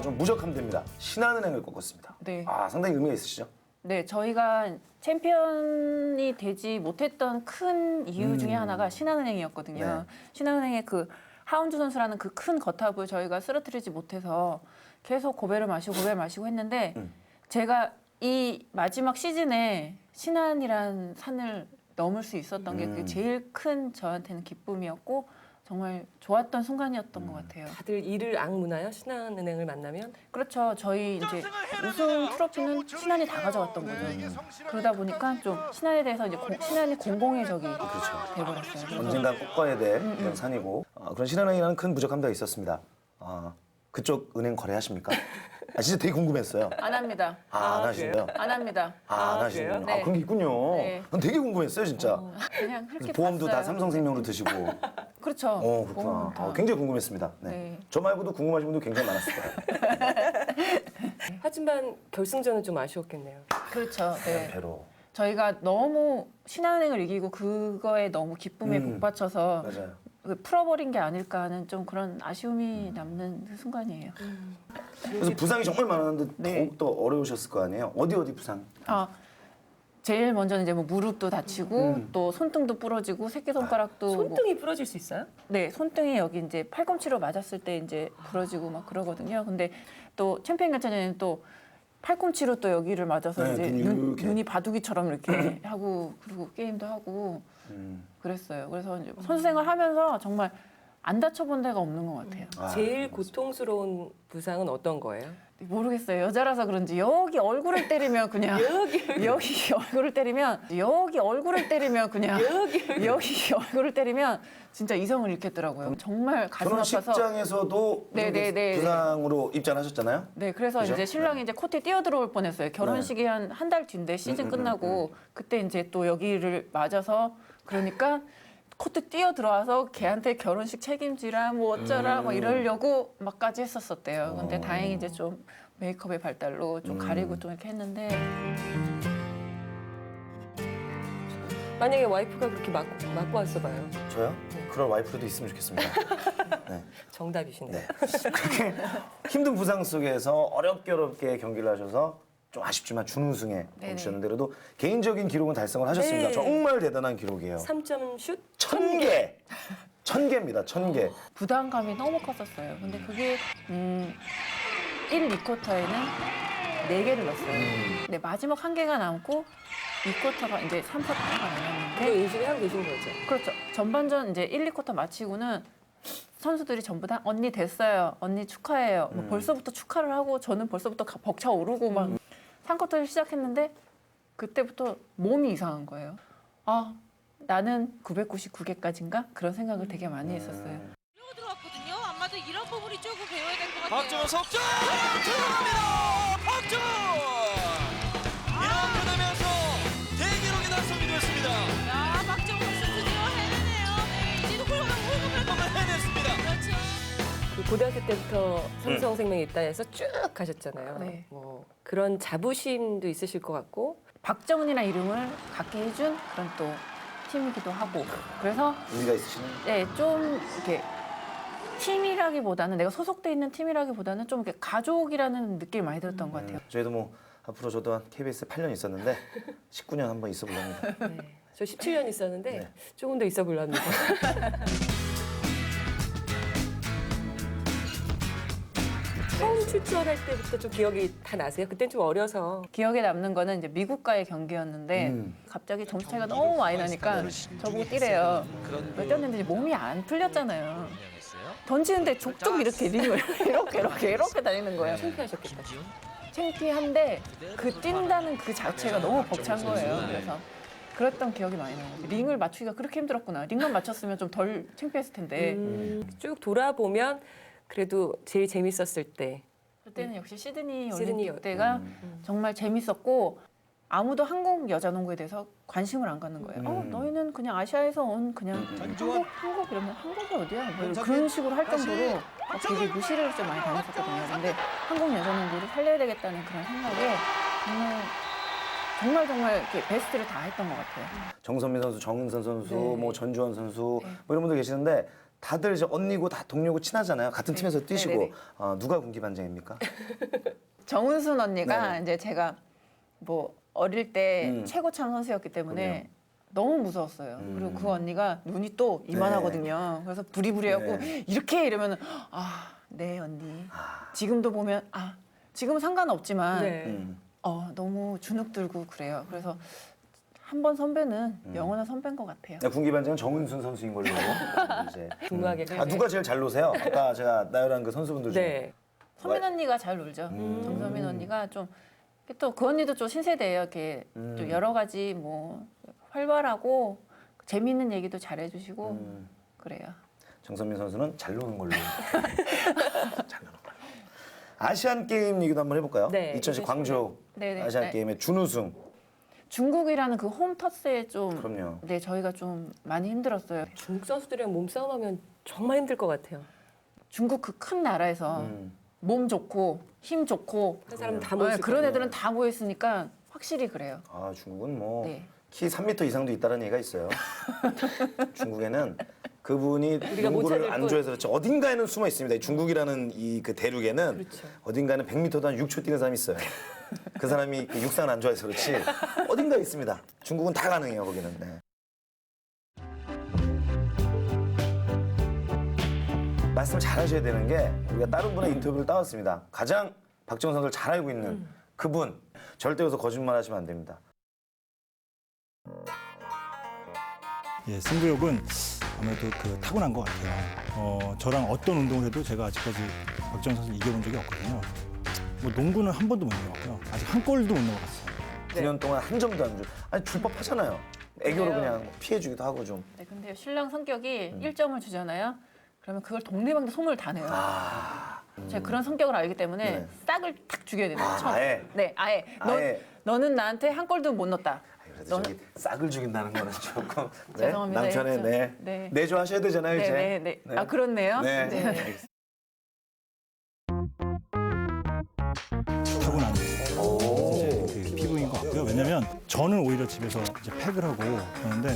좀 무적하면 됩니다. 신한은행을 꺾었습니다. 네. 상당히 의미가 있으시죠? 네, 저희가 챔피언이 되지 못했던 큰 이유 중에 하나가 신한은행이었거든요. 네. 신한은행의 그 하운주 선수라는 그 큰 거탑을 저희가 쓰러뜨리지 못해서 계속 고배를 마시고 했는데 제가 이 마지막 시즌에 신한이란 산을 넘을 수 있었던 게 그게 제일 큰 저한테는 기쁨이었고 정말 좋았던 순간이었던 것 같아요. 다들 이를 악무나요? 신한은행을 만나면? 그렇죠. 저희 이제 우승 트로피는 신한이 다 가져왔던 거죠. 그러다 보니까 좀 신한에 대해서 이제 신한이 공공의 적이 돼버렸어요. 그래서 언젠가 꺾어야 될 그런 산이고 그런 신한은행이라는 큰 무적함대가 있었습니다. 그쪽 은행 거래하십니까? 진짜 되게 궁금했어요. 안 합니다. 안 하시나요? 안 합니다. 안 하시는군요. 네. 그런 게 있군요. 네. 난 되게 궁금했어요, 진짜. 그냥 그렇게 보험도 다 봤어요. 삼성생명으로 드시고. 그렇죠. 그렇구나. 보험은 다. 굉장히 궁금했습니다. 네. 네. 저 말고도 궁금하신 분들 굉장히 많았을 거예요. 하지만 결승전은 좀 아쉬웠겠네요. 그렇죠. 네. 배로. 저희가 너무 신한은행을 이기고 그거에 너무 기쁨에 북받쳐서 맞아요. 풀어버린 게 아닐까 하는 좀 그런 아쉬움이 남는 순간이에요. 그래서 부상이 정말 많았는데 더욱더 어려우셨을 거 아니에요? 어디 부상? 제일 먼저는 이제 뭐 무릎도 다치고 또 손등도 부러지고 새끼손가락도 손등이 부러질 수 있어요? 네, 손등이 여기 이제 팔꿈치로 맞았을 때 이제 부러지고 막 그러거든요. 근데 또 챔피언 결전에는 또 팔꿈치로 또 여기를 맞아서 네, 이제 이렇게. 눈이 바둑이처럼 이렇게 하고 그리고 게임도 하고 그랬어요. 그래서 이제 선수 생활하면서 정말 안 다쳐본 데가 없는 것 같아요. 제일 고통스러운 부상은 어떤 거예요? 모르겠어요. 여자라서 그런지 여기 얼굴을 때리면 그냥 여기 얼굴을 때리면 여기 얼굴을 때리면 그냥 여기 얼굴을 때리면 진짜 이성을 잃겠더라고요. 정말 가슴 아파서. 결혼식장에서도 네네네. 부상으로 입장하셨잖아요. 네, 그래서 그죠? 이제 신랑이 이제 코트에 뛰어들어올 뻔했어요. 결혼식이 한 달 뒤인데 시즌 끝나고 그때 이제 또 여기를 맞아서 그러니까 코트 뛰어 들어와서 걔한테 결혼식 책임지라 뭐 어쩌라 뭐 이러려고 막까지 했었었대요. 근데 다행히 이제 좀 메이크업의 발달로 좀 가리고 좀 이렇게 했는데 만약에 와이프가 그렇게 맞고 왔어 봐요. 저요? 그럴 와이프도 있으면 좋겠습니다. 네. 정답이시네요. 네. 그렇게 힘든 부상 속에서 어렵게 경기를 하셔서 좀 아쉽지만 준우승에 오르셨는데 그래도 개인적인 기록은 달성을 하셨습니다. 네. 정말 대단한 기록이에요. 3점 슛 1000개! 1000개입니다. 1000개. 부담감이 너무 컸었어요. 근데 그게 1, 2쿼터에는 4개를 넣었어요. 근데 마지막 1개가 남고 2쿼터가 이제 3쿼터가 남았는데 그거 인식을 하고 계신 거죠? 그렇죠. 전반전 이제 1, 2쿼터 마치고는 선수들이 전부 다 언니 됐어요. 언니 축하해요. 뭐 벌써부터 축하를 하고 저는 벌써부터 벅차오르고 막 3쿼터를 시작했는데 그때부터 몸이 이상한 거예요. 아, 나는 999개까지인가? 그런 생각을 되게 많이 했었어요. 들어왔거든요. 아마도 이런 부분이 조금 배워야 될 것 같아요. 박정은 석점 들어갑니다. 박정 이렇게 되면서 대기록이 달성이 됐습니다. 야, 박정훈 선수 드디어 해내네요. 이제도 훌륭한 해냈습니다. 그렇죠. 그 고등학교 때부터 삼성생명에 입단해서 쭉 가셨잖아요. 네. 뭐 그런 자부심도 있으실 것 같고 박정훈이라는 이름을 갖게 해준 그런 또 팀이기도 하고 그래서 의미가 있으시네. 네, 좀 이렇게 팀이라기보다는 내가 소속돼 있는 팀이라기보다는 좀 이렇게 가족이라는 느낌이 많이 들었던 것 같아요. 저희도 뭐 앞으로 저도 한 KBS에 8년 있었는데 19년 한번 있어보려 합니다. 저 17년 있었는데 조금 더 있어 보려 합니다. 처음 출전할 때부터 좀 기억이 다 나세요? 그땐 좀 어려서. 기억에 남는 거는 이제 미국과의 경기였는데 갑자기 점수 차이가 너무 많이 나니까 저보고 뛰래요. 뛰었는데 이제 몸이 안 풀렸잖아요. 던지는데 족족 이렇게 링을 이렇게 다니는 거예요. 창피하셨겠다. 창피한데 그 뛴다는 그 자체가 너무 벅찬 거예요. 그래서 그랬던 기억이 많이 나요. 링을 맞추기가 그렇게 힘들었구나. 링만 맞췄으면 좀 덜 창피했을 텐데. 쭉 돌아보면 그래도 제일 재밌었을 때. 그때는 역시 시드니 시드니 올림픽 때가 정말 재밌었고 아무도 한국 여자 농구에 대해서 관심을 안 갖는 거예요. 너희는 그냥 아시아에서 온 그냥 한국 이러면 한국이 어디야? 뭐 그런 식으로 할 정도로 되게 무시를 좀 많이 당했었거든요. 근데 한국 여자 농구를 살려야 되겠다는 그런 생각에 정말 이렇게 베스트를 다 했던 것 같아요. 정선민 선수, 정은선 선수, 네. 뭐 전주원 선수 뭐 이런 분들 계시는데 다들 이제 언니고 다 동료고 친하잖아요. 같은 팀에서 뛰시고 누가 군기반장입니까? 정은순 언니가 네. 이제 제가 뭐 어릴 때 최고참 선수였기 때문에 너무 무서웠어요. 그리고 그 언니가 눈이 또 이만하거든요. 그래서 부리부리하고 이렇게 이러면은 네 언니. 지금도 보면 지금은 상관없지만 너무 주눅 들고 그래요. 그래서 한 번 선배는 영원한 선배인 것 같아요. 군기반장은 정은순 선수인 걸로 이제 궁금하게. 누가 제일 잘 노세요? 아까 제가 나열한 그 선수분들 중에 선민 언니가 잘 놀죠. 정선민 언니가 좀 또 그 언니도 좀 신세대예요. 이렇게 좀 여러 가지 뭐 활발하고 재미있는 얘기도 잘해주시고 그래요. 정선민 선수는 잘 노는 걸로. 잘 노는 걸로. 아시안 게임 얘기도 한번 해볼까요? 네, 2010 광저우 아시안 게임의 준우승. 중국이라는 그 홈터스에 좀 그럼요. 네, 저희가 좀 많이 힘들었어요. 중국 선수들이랑 몸싸움하면 정말 힘들 것 같아요. 중국 그 큰 나라에서 몸 좋고 힘 좋고 그 사람은 다 모였을 그런 거예요. 애들은 다 모였으니까 확실히 그래요. 중국은 뭐 키 네. 3m 이상도 있다는 얘기가 있어요. 중국에는 그분이 우리가 못 농구를 찾을 안 뿐. 좋아해서 그렇지 어딘가에는 숨어 있습니다. 이 중국이라는 이 그 대륙에는 어딘가는 100m도 한 6초 뛰는 사람이 있어요. 그 사람이 그 육상을 안 좋아해서 그렇지 어딘가에 있습니다. 중국은 다 가능해요 거기는. 네. 말씀을 잘 하셔야 되는 게 우리가 다른 분의 인터뷰를 따왔습니다. 가장 박정훈 선수를 잘 알고 있는 그분. 절대 여기서 거짓말 하시면 안 됩니다. 예, 승부욕은 아무래도 타고난 것 같아요. 저랑 어떤 운동을 해도 제가 아직까지 박정훈 선수를 이겨본 적이 없거든요. 뭐 농구는 한 번도 못 넣었고요. 아직 한 골도 못 넣어봤어요. 9년 동안 한 점도 안 줘. 아니 줄 법하잖아요. 애교로 그냥 피해주기도 하고 좀. 네, 근데 신랑 성격이 1점을 주잖아요. 그러면 그걸 동네방네 소문을 다 내요. 제가 그런 성격을 알기 때문에 네. 싹을 탁 죽여야 됩니다. 아예? 네, 아예. 너는 나한테 한 골도 못 넣었다. 그래도 저기 싹을 죽인다는 거는 조금 네? 죄송합니다. 남편의 네. 네. 네. 내조하셔야 되잖아요 이제. 네. 아 그렇네요. 네. 네. 타고난 이제 그 피부인 것 같고요. 왜냐면 저는 오히려 집에서 이제 팩을 하고 그러는데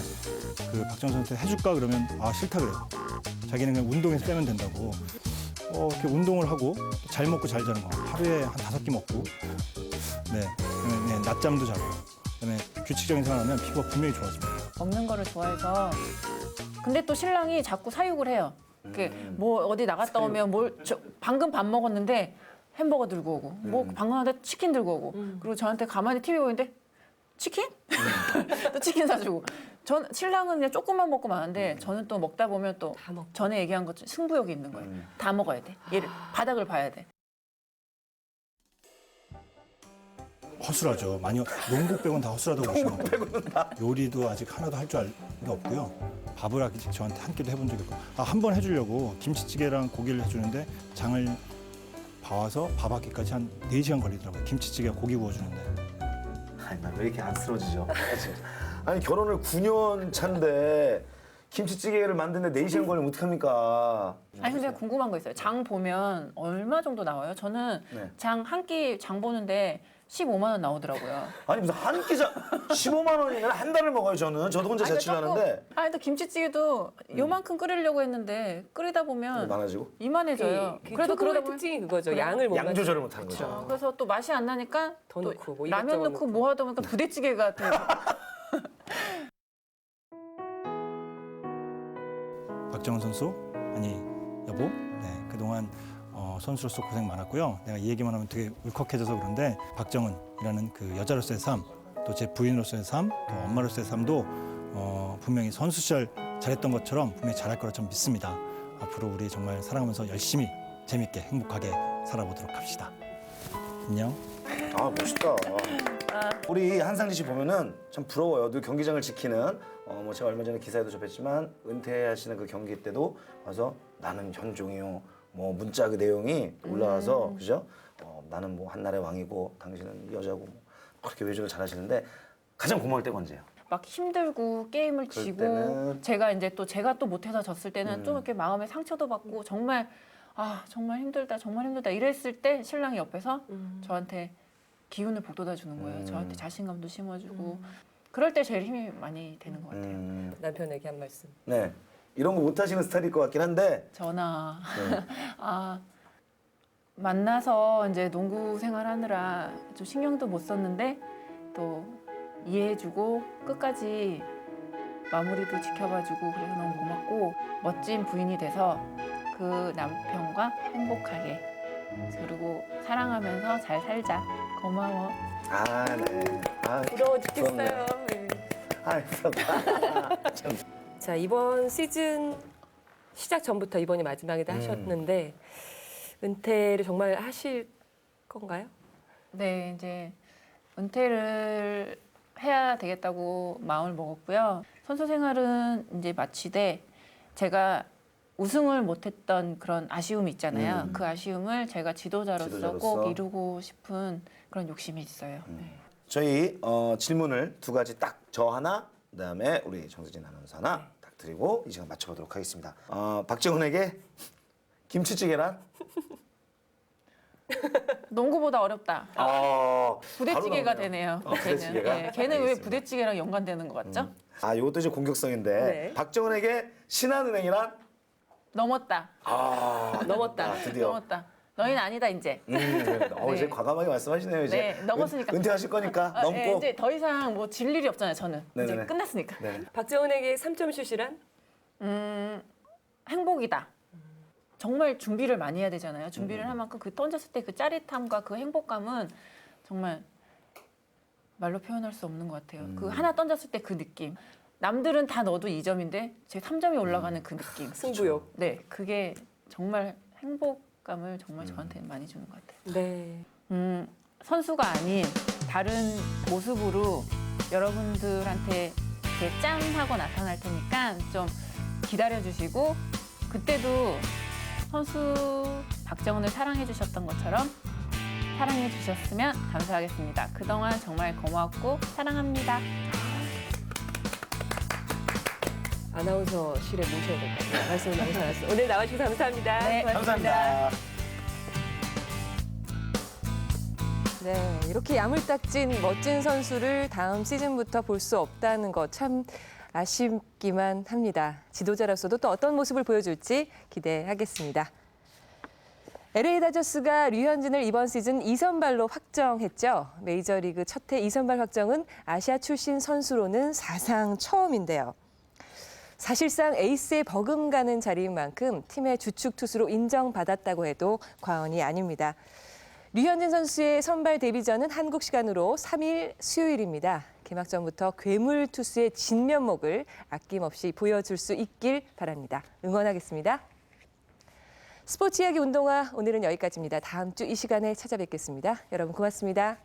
그 박정훈 선수한테 해줄까 그러면 아 싫다 그래요. 자기는 그냥 운동에서 빼면 된다고. 이렇게 운동을 하고 잘 먹고 잘 자는 거 하루에 한 5끼 먹고 그다음에 낮잠도 자고 그다음에 규칙적인 생활하면 피부가 분명히 좋아집니다. 먹는 거를 좋아해서 근데 또 신랑이 자꾸 사육을 해요. 이렇게 뭐 어디 나갔다 오면 방금 밥 먹었는데 햄버거 들고 오고 뭐 방금 하는데 치킨 들고 오고 그리고 저한테 가만히 TV 보는데 치킨? 또 치킨 사주고 전 신랑은 그냥 조금만 먹고 마는데 저는 또 먹다 보면 또 전에 얘기한 것처럼 승부욕이 있는 거예요. 다 먹어야 돼. 얘를 바닥을 봐야 돼. 허술하죠. 많이 농구 빼고는 다 허술하다고 보시면 돼요. 요리도 아직 하나도 할 줄 알 게 없고요. 밥을 아직 저한테 한 끼도 해본 적이 없고 한 번 해주려고 김치찌개랑 고기를 해주는데 장을 봐와서 밥 하기까지 한 4시간 걸리더라고요. 김치찌개와 고기 구워주는데. 아니 나 왜 이렇게 안쓰러지죠? 아니 결혼을 9년 차인데 김치찌개를 만드는데 4시간 걸리면 어떡합니까? 아니 근데 궁금한 거 있어요. 장 보면 얼마 정도 나와요? 저는 장 한 끼 장 보는데 15만 원 나오더라고요. 아니 무슨 한 끼 장 15만 원이면 한 달을 먹어요 저는. 저도 혼자 자취를 하는데. 아니 또 김치찌개도 요만큼 끓이려고 했는데 끓이다 보면 많아지고? 이만해져요. 그래도 그러다 보면 특징이 그거죠. 양을 못 양 조절을 못 하는 거죠. 맞춰. 그래서 또 맛이 안 나니까 더 또 넣고 뭐 라면 이것저것 넣고 뭐 하다 보니까 부대찌개가 돼요. 박정훈 선수, 아니 여보, 그동안 선수로서 고생 많았고요. 내가 이 얘기만 하면 되게 울컥해져서 그런데 박정훈이라는 그 여자로서의 삶, 또 제 부인으로서의 삶, 또 엄마로서의 삶도 분명히 선수 시절 잘했던 것처럼 분명히 잘할 거라 좀 믿습니다. 앞으로 우리 정말 사랑하면서 열심히 재밌게 행복하게 살아보도록 합시다. 안녕. 아 멋있다. 우리 한상진 씨 보면은 참 부러워요. 늘 경기장을 지키는 뭐 제가 얼마 전에 기사에도 접했지만 은퇴하시는 그 경기 때도 와서 나는 현종이요. 뭐 문자 그 내용이 올라와서 그죠? 나는 뭐 한나라의 왕이고 당신은 여자고 뭐 그렇게 외주를 잘하시는데 가장 고마울 때가 언제예요? 막 힘들고 게임을 지고 때는... 제가 또 못해서 졌을 때는 좀 이렇게 마음에 상처도 받고 정말 정말 힘들다 이랬을 때 신랑이 옆에서 저한테 기운을 북돋아 주는 거예요. 저한테 자신감도 심어주고 그럴 때 제일 힘이 많이 되는 것 같아요. 남편에게 한 말씀. 네. 이런 거 못하시는 스타일일 것 같긴 한데 전화 만나서 이제 농구 생활하느라 좀 신경도 못 썼는데 또 이해해주고 끝까지 마무리도 지켜봐주고 그래서 너무 고맙고 멋진 부인이 돼서 그 남편과 행복하게 그리고 사랑하면서 잘 살자. 고마워. 네. 부러워 죽겠어요. 네. 부럽다. 자, 이번 시즌 시작 전부터 이번이 마지막이다 하셨는데 은퇴를 정말 하실 건가요? 네, 이제 은퇴를 해야 되겠다고 마음을 먹었고요. 선수 생활은 이제 마치되 제가 우승을 못했던 그런 아쉬움이 있잖아요. 그 아쉬움을 제가 지도자로서 꼭 이루고 싶은 그런 욕심이 있어요. 저희 질문을 2가지 딱 저 하나, 그다음에 우리 정수진 아나운서 하나 딱 드리고 이 시간 맞춰보도록 하겠습니다. 박정훈에게 김치찌개란? 농구보다 어렵다. 부대찌개가 되네요. 부대찌개가? 네, 걔는 왜 부대찌개랑 연관되는 것 같죠? 이것도 이제 공격성인데 박정훈에게 신한은행이란? 넘었다. 넘었다. 드디어. 넘었다. 너희는 아니다 이제. 이제 과감하게 말씀하시네요. 이제 네, 넘었으니까. 은퇴하실 거니까 넘고. 네, 이제 더 이상 뭐 질 일이 없잖아요. 저는 이제 네네네. 끝났으니까. 박정은에게 3점 슛이란? 행복이다. 정말 준비를 많이 해야 되잖아요. 준비를 할 만큼 그 던졌을 때 그 짜릿함과 그 행복감은 정말 말로 표현할 수 없는 것 같아요. 그 하나 던졌을 때 그 느낌. 남들은 다 넣어도 2점인데 제 3점이 올라가는 그 느낌. 승부욕. 네, 그게 정말 행복감을 정말 저한테는 많이 주는 것 같아요. 네. 선수가 아닌 다른 모습으로 여러분들한테 이렇게 짠 하고 나타날 테니까 좀 기다려주시고 그때도 선수 박정은을 사랑해 주셨던 것처럼 사랑해 주셨으면 감사하겠습니다. 그동안 정말 고맙고 사랑합니다. 아나운서실에 모셔야 될 것 같아요. 말씀을 너무 잘하셨어요. 오늘 나와주셔서 감사합니다. 네, 감사합니다. 네, 이렇게 야물딱진 멋진 선수를 다음 시즌부터 볼 수 없다는 것 참 아쉽기만 합니다. 지도자로서도 또 어떤 모습을 보여줄지 기대하겠습니다. LA 다저스가 류현진을 이번 시즌 2선발로 확정했죠. 메이저리그 첫해 2선발 확정은 아시아 출신 선수로는 사상 처음인데요. 사실상 에이스에 버금가는 자리인 만큼 팀의 주축 투수로 인정받았다고 해도 과언이 아닙니다. 류현진 선수의 선발 데뷔전은 한국 시간으로 3일 수요일입니다. 개막전부터 괴물 투수의 진면목을 아낌없이 보여줄 수 있길 바랍니다. 응원하겠습니다. 스포츠 이야기 운동화 오늘은 여기까지입니다. 다음 주 이 시간에 찾아뵙겠습니다. 여러분 고맙습니다.